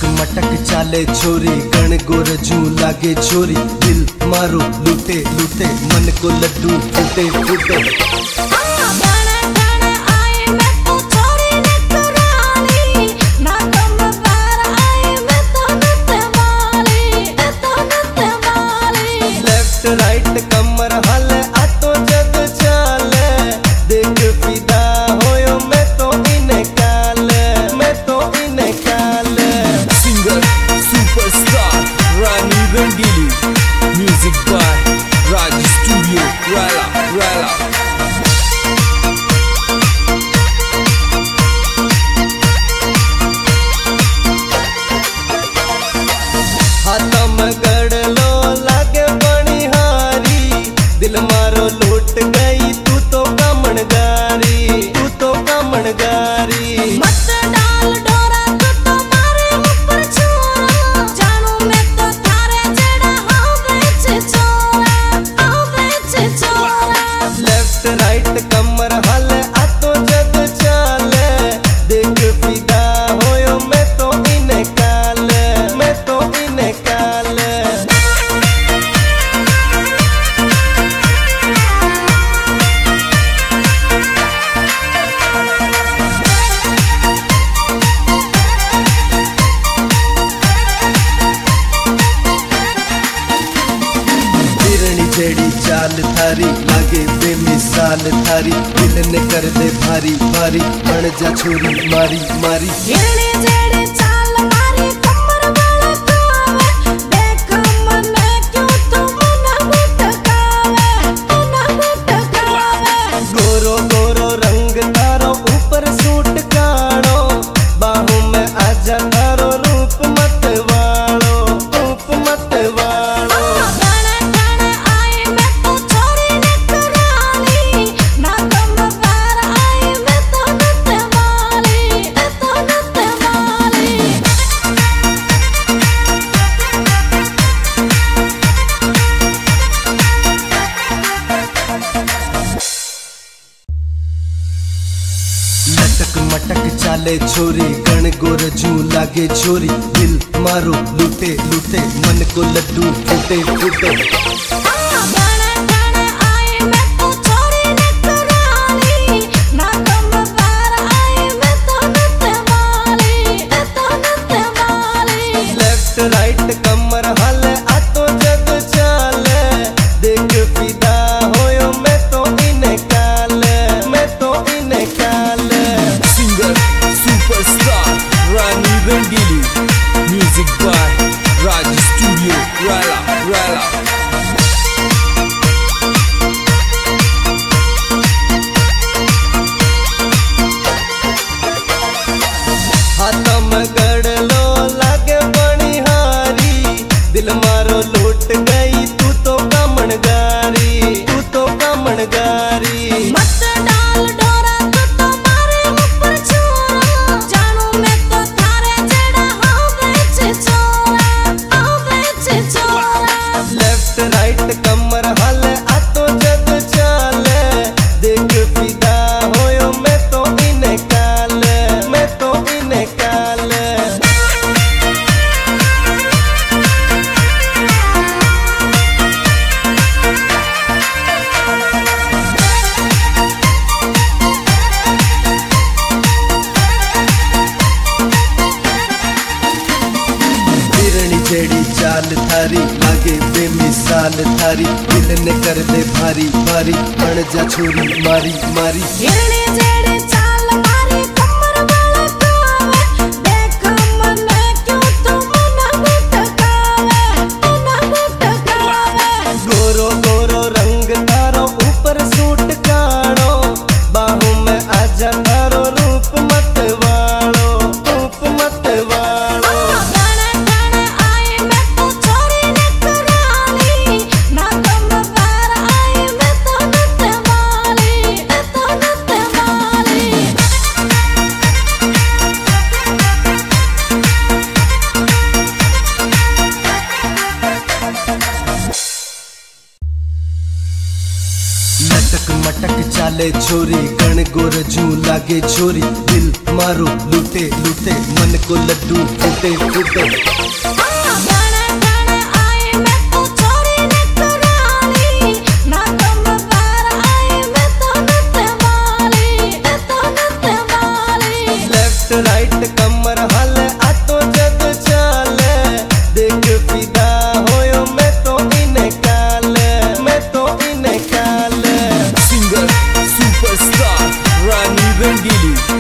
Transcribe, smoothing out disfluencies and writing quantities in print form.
लटक मटक चाले छोरी गण गोर जू लागे छोरी दिल मारो लूटे लूटे मन को लड्डू फूटे फूटे। राइट कमर हाले आतो जग चाले देख फिदा होयो मैं तो इन्हें काले मैं तो इन्हें काले। Singer superstar Rani Rangili music by Raj studio राला राला। हाथों में गड़ लो लागे दिल मारो लूट गई तू तो कामणगारी तू तो कामणगारी। मत डाल डोरा तू तो मारे ऊपर छोरा जानू मैं तो थारे जेड़ा हां बेच छोरा। लेफ्ट राइट कमर हाले आतो जग चाले देख फिदा होयो मैं तो इन्हें काले मैं तो इन्हें काले। जेड़ी चाल थारी लागे बेमिसाल थारी दिल ने कर दे भारी भारी बन जा छोरी मारी मारी। हिरणी जेड़ी चाल मारी कमर वाला कावे देख मने क्यों तू मन भटकावे गोरो गोरो रंग तारो ऊपर सूट काड़ो बाहों में आजा तारो रूप मत वालो रूप मत वालो। लटक मटक चाले छोरी गण गोर जू लागे छोरी दिल मारो लूटे लूटे मन को लड्डू फूटे फूटे। लेफ्ट राइट कमर हाले आतो जग चाले देख फिदा होयो मैं तो इन्हें काले मैं तो इन्हें काले। Singer superstar Rani Rangili music by Raj studio राला राला। हाथों में गड़ लो लागे बनिहारी दिल मारो लूट गई तू तो कामणगारी तू तो कामणगारी। मत डाल डोरा तू तो मारे ऊपर छोरा जानू मैं तो थारे जेड़ा हां बेच छोरा। लेफ्ट राइट कमर हाले आतो जग चाले देख फिदा होयो मैं तो इन्हें काले मैं तो इन्हें काले। जेड़ी चाल थारी लागे बेमिसाल थारी दिल ने कर दे भारी भारी बन जा छोरी मारी मारी। हिरणी जेड़ी चाल मारी कमर वाला कावे देख मने क्यों तू मन भटकावे गोरो गोरो रंग तारो ऊपर सूट काड़ो बाहों में आजा तारो रूप मत वालो रूप मत वालो। चाले छोरी गण गोर जू लागे छोरी, दिल मारो लूटे लूटे मन को लड्डू फूटे फूटे। राइट कमर हल आतो जद चाले, देख फिदा होयो मैं तो इन्हें काले, मैं तो इन्हें काले। सिंगर सुपरस्टार रानी रंगीली।